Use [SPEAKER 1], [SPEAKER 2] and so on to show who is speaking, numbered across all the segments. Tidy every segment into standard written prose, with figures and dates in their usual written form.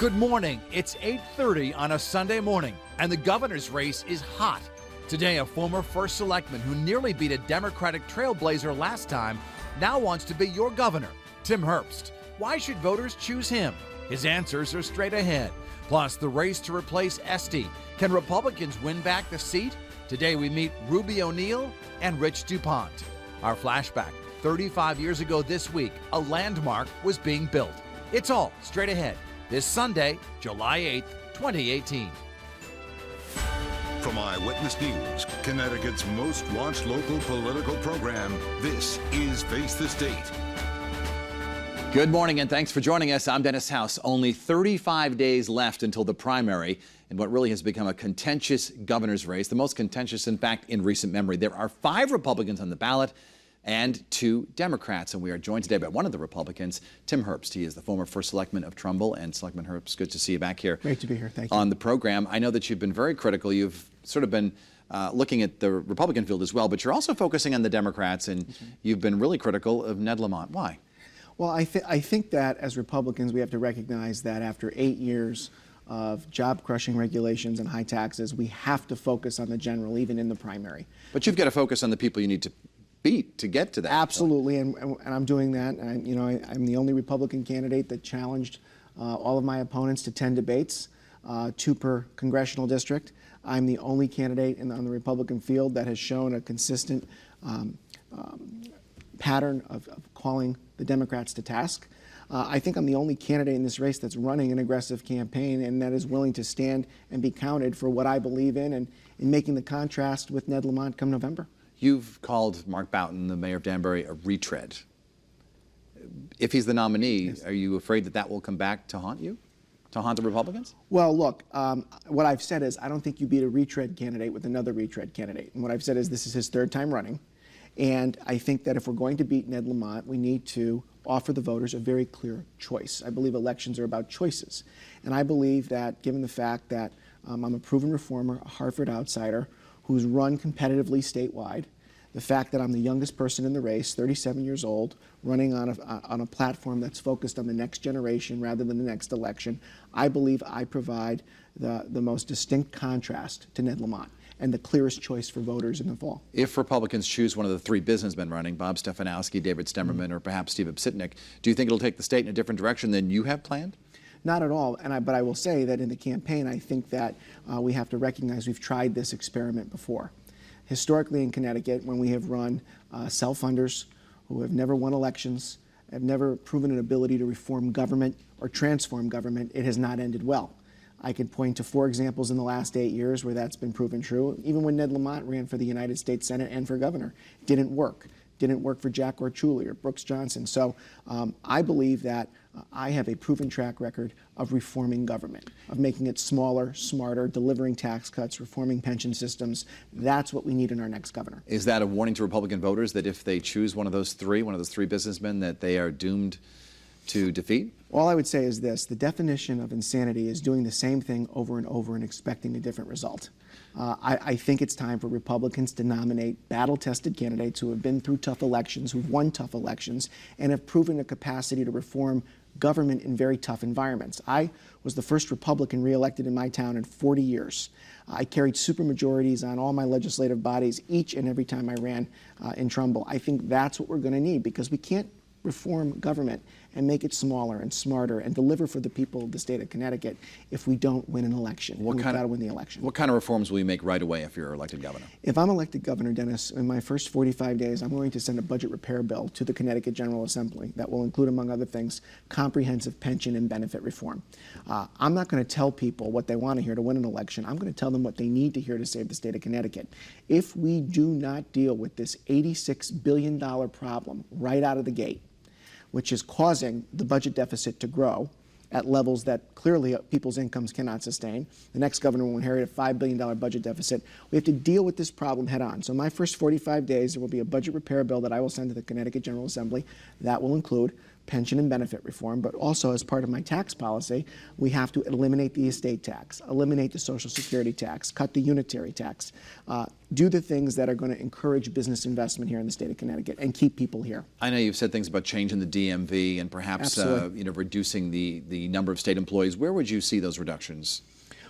[SPEAKER 1] Good morning. It's 8:30 on a Sunday morning, and the governor's race is hot. Today, a former first selectman who nearly beat a Democratic trailblazer last time now wants to be your governor, Tim Herbst. Why should voters choose him? His answers are straight ahead. Plus, the race to replace Esty. Can Republicans win back the seat? Today, we meet Ruby O'Neill and Rich DuPont. Our flashback, 35 years ago this week, a landmark was being built. It's all straight ahead. This Sunday, July 8th, 2018.
[SPEAKER 2] From Eyewitness News, Connecticut's most watched local political program, this is Face the State.
[SPEAKER 3] Good morning and thanks for joining us. I'm Dennis House. Only 35 days left until the primary in what really has become a contentious governor's race, the most contentious, in fact, in recent memory. There are 5 Republicans on the ballot and 2 Democrats, and we are joined today by one of the Republicans, Tim Herbst. He is the former first selectman of Trumbull. And Selectman Herbst, good to see you back here.
[SPEAKER 4] Great to be here. Thank you.
[SPEAKER 3] On the program. I know that you've been very critical. You've sort of been looking at the Republican field as well, but you're also focusing on the Democrats, and you've been really critical of Ned Lamont. Why?
[SPEAKER 4] Well, I think that as Republicans, we have to recognize that after 8 years of job-crushing regulations and high taxes, we have to focus on the general, even in the primary.
[SPEAKER 3] But you've got to focus on the people you need to beat to get to that.
[SPEAKER 4] Absolutely, and I'm doing that. And I'm the only Republican candidate that challenged all of my opponents to 10 debates, 2 per congressional district. I'm the only candidate on the Republican field that has shown a consistent pattern of calling the Democrats to task. I think I'm the only candidate in this race that's running an aggressive campaign and that is willing to stand and be counted for what I believe in and in making the contrast with Ned Lamont come November.
[SPEAKER 3] You've called Mark Boughton, the mayor of Danbury, a retread. If he's the nominee, yes, are you afraid that that will come back to haunt you? To haunt the Republicans?
[SPEAKER 4] Well, look, what I've said is I don't think you beat a retread candidate with another retread candidate. And what I've said is this is his 3rd time running. And I think that if we're going to beat Ned Lamont, we need to offer the voters a very clear choice. I believe elections are about choices. And I believe that given the fact that I'm a proven reformer, a Harvard outsider, who's run competitively statewide, the fact that I'm the youngest person in the race, 37 years old, running on a platform that's focused on the next generation rather than the next election, I believe I provide the most distinct contrast to Ned Lamont and the clearest choice for voters in the fall.
[SPEAKER 3] If Republicans choose one of the 3 businessmen running, Bob Stefanowski, David Stemmerman, or perhaps Steve Obsitnik, do you think it'll take the state in a different direction than you have planned?
[SPEAKER 4] Not at all, but I will say that in the campaign, I think that we have to recognize we've tried this experiment before. Historically in Connecticut, when we have run self-funders who have never won elections, have never proven an ability to reform government or transform government, it has not ended well. I could point to 4 examples in the last 8 years where that's been proven true. Even when Ned Lamont ran for the United States Senate and for governor, it didn't work. Didn't work for Jack Orchuli or Brooks Johnson. So I believe that I have a proven track record of reforming government, of making it smaller, smarter, delivering tax cuts, reforming pension systems. That's what we need in our next governor.
[SPEAKER 3] Is that a warning to Republican voters that if they choose one of those 3 businessmen, that they are doomed to defeat?
[SPEAKER 4] All I would say is this: the definition of insanity is doing the same thing over and over and expecting a different result. I think it's time for Republicans to nominate battle-tested candidates who have been through tough elections, who've won tough elections, and have proven a capacity to reform government in very tough environments. I was the first Republican reelected in my town in 40 years. I carried supermajorities on all my legislative bodies each and every time I ran in Trumbull. I think that's what we're going to need, because we can't reform government and make it smaller and smarter and deliver for the people of the state of Connecticut if we don't win an election. We've got to win the election.
[SPEAKER 3] What kind of reforms will you make right away if you're elected governor?
[SPEAKER 4] If I'm elected governor, Dennis, in my first 45 days, I'm going to send a budget repair bill to the Connecticut General Assembly that will include, among other things, comprehensive pension and benefit reform. I'm not going to tell people what they want to hear to win an election. I'm going to tell them what they need to hear to save the state of Connecticut. If we do not deal with this $86 billion problem right out of the gate, which is causing the budget deficit to grow at levels that clearly people's incomes cannot sustain. The next governor will inherit a $5 billion budget deficit. We have to deal with this problem head on. So my first 45 days, there will be a budget repair bill that I will send to the Connecticut General Assembly. That will include pension and benefit reform, but also as part of my tax policy, we have to eliminate the estate tax, eliminate the Social Security tax, cut the unitary tax, do the things that are going to encourage business investment here in the state of Connecticut and keep people here.
[SPEAKER 3] I know you've said things about changing the DMV and perhaps reducing the number of state employees. Where would you see those reductions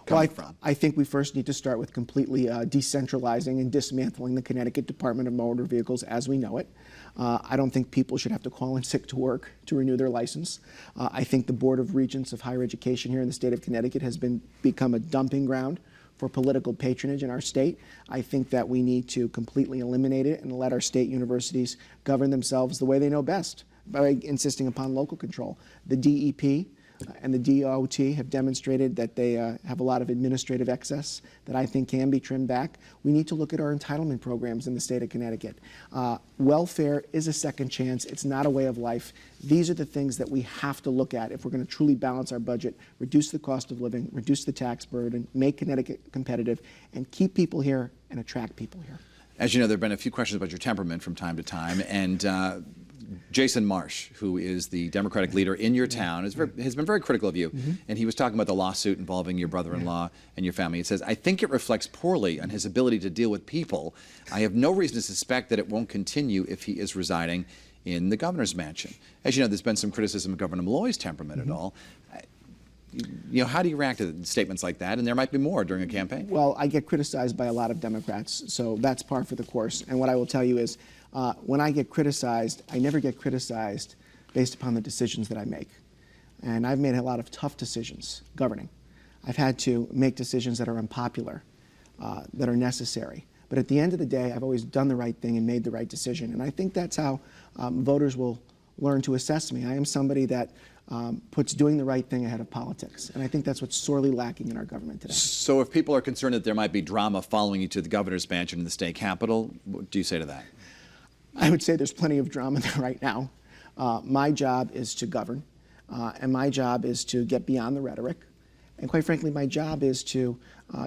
[SPEAKER 3] coming from?
[SPEAKER 4] I think we first need to start with completely decentralizing and dismantling the Connecticut Department of Motor Vehicles as we know it. I don't think people should have to call in sick to work to renew their license. I think the Board of Regents of Higher Education here in the state of Connecticut has become a dumping ground for political patronage in our state. I think that we need to completely eliminate it and let our state universities govern themselves the way they know best by insisting upon local control. The DEP and the DOT have demonstrated that they have a lot of administrative excess that I think can be trimmed back. We need to look at our entitlement programs in the state of Connecticut. Welfare is a second chance. It's not a way of life. These are the things that we have to look at if we're going to truly balance our budget, reduce the cost of living, reduce the tax burden, make Connecticut competitive, and keep people here and attract people here.
[SPEAKER 3] As you know, there have been a few questions about your temperament from time to time, and Jason Marsh, who is the Democratic leader in your town, has been very critical of you. And he was talking about the lawsuit involving your brother-in-law and your family. He says, I think it reflects poorly on his ability to deal with people. I have no reason to suspect that it won't continue if he is residing in the governor's mansion. As you know, there's been some criticism of Governor Malloy's temperament at all. You know, how do you react to statements like that? And there might be more during a campaign.
[SPEAKER 4] Well, I get criticized by a lot of Democrats, so that's par for the course. And what I will tell you is, when I get criticized, I never get criticized based upon the decisions that I make. And I've made a lot of tough decisions governing. I've had to make decisions that are unpopular, that are necessary. But at the end of the day, I've always done the right thing and made the right decision. And I think that's how voters will learn to assess me. I am somebody that puts doing the right thing ahead of politics. And I think that's what's sorely lacking in our government today.
[SPEAKER 3] So if people are concerned that there might be drama following you to the governor's mansion in the state capitol, what do you say to that?
[SPEAKER 4] I would say there's plenty of drama there right now. My job is to govern, and my job is to get beyond the rhetoric. And quite frankly, my job is to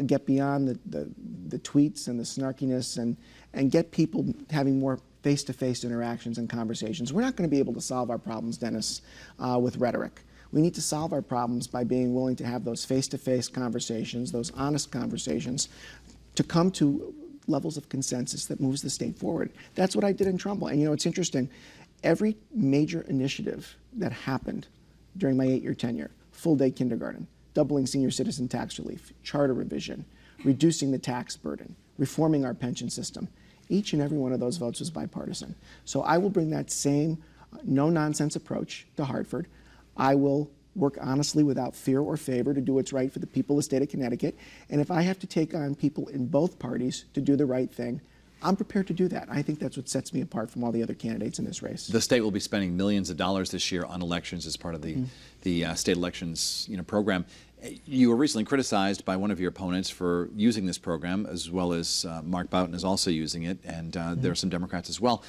[SPEAKER 4] get beyond the tweets and the snarkiness and get people having more face-to-face interactions and conversations. We're not going to be able to solve our problems, Dennis, with rhetoric. We need to solve our problems by being willing to have those face-to-face conversations, those honest conversations, to come to levels of consensus that moves the state forward. That's what I did in Trumbull. And you know, it's interesting. Every major initiative that happened during my 8-year tenure, full-day kindergarten, doubling senior citizen tax relief, charter revision, reducing the tax burden, reforming our pension system, each and every one of those votes was bipartisan. So I will bring that same no-nonsense approach to Hartford. I will work honestly without fear or favor to do what's right for the people of the state of Connecticut. And if I have to take on people in both parties to do the right thing, I'm prepared to do that. I think that's what sets me apart from all the other candidates in this race.
[SPEAKER 3] The state will be spending millions of dollars this year on elections as part of the state elections program. You were recently criticized by one of your opponents for using this program, as well as Mark Boughton is also using it, and there are some Democrats as well.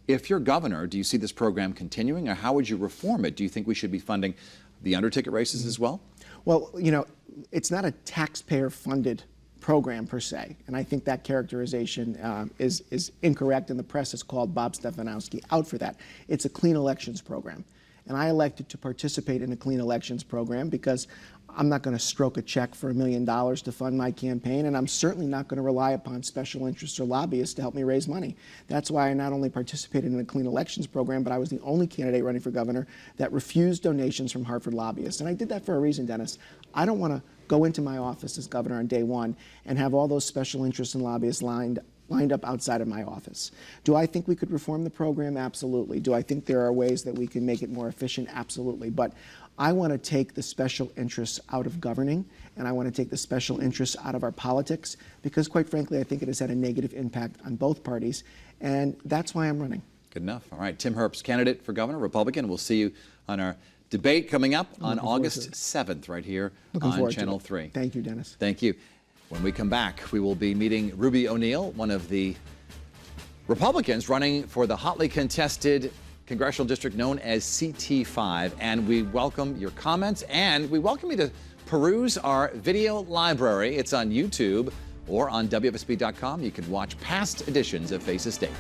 [SPEAKER 3] If you're governor, do you see this program continuing, or how would you reform it? Do you think we should be funding the under-ticket races as well? Well,
[SPEAKER 4] you know, it's not a taxpayer-funded program per se, and I think that characterization is incorrect, and the press has called Bob Stefanowski out for that. It's a clean elections program, and I elected to participate in a clean elections program because I'm not going to stroke a check for $1 million to fund my campaign, and I'm certainly not going to rely upon special interests or lobbyists to help me raise money. That's why I not only participated in a clean elections program, but I was the only candidate running for governor that refused donations from Hartford lobbyists. And I did that for a reason, Dennis. I don't want to go into my office as governor on day one and have all those special interests and lobbyists lined up outside of my office. Do I think we could reform the program? Absolutely. Do I think there are ways that we can make it more efficient? Absolutely. But I want to take the special interests out of governing, and I want to take the special interests out of our politics, because quite frankly, I think it has had a negative impact on both parties, and that's why I'm running.
[SPEAKER 3] Good enough. All right. Tim Herbst, candidate for governor, Republican. We'll see you on our debate coming up on August 7th right here on Channel 3.
[SPEAKER 4] Thank you, Dennis.
[SPEAKER 3] Thank you. When we come back, we will be meeting Ruby O'Neill, one of the Republicans running for the hotly contested congressional district known as CT5. And we welcome your comments, and we welcome you to peruse our video library. It's on YouTube or on WFSB.com. You can watch past editions of Face the State.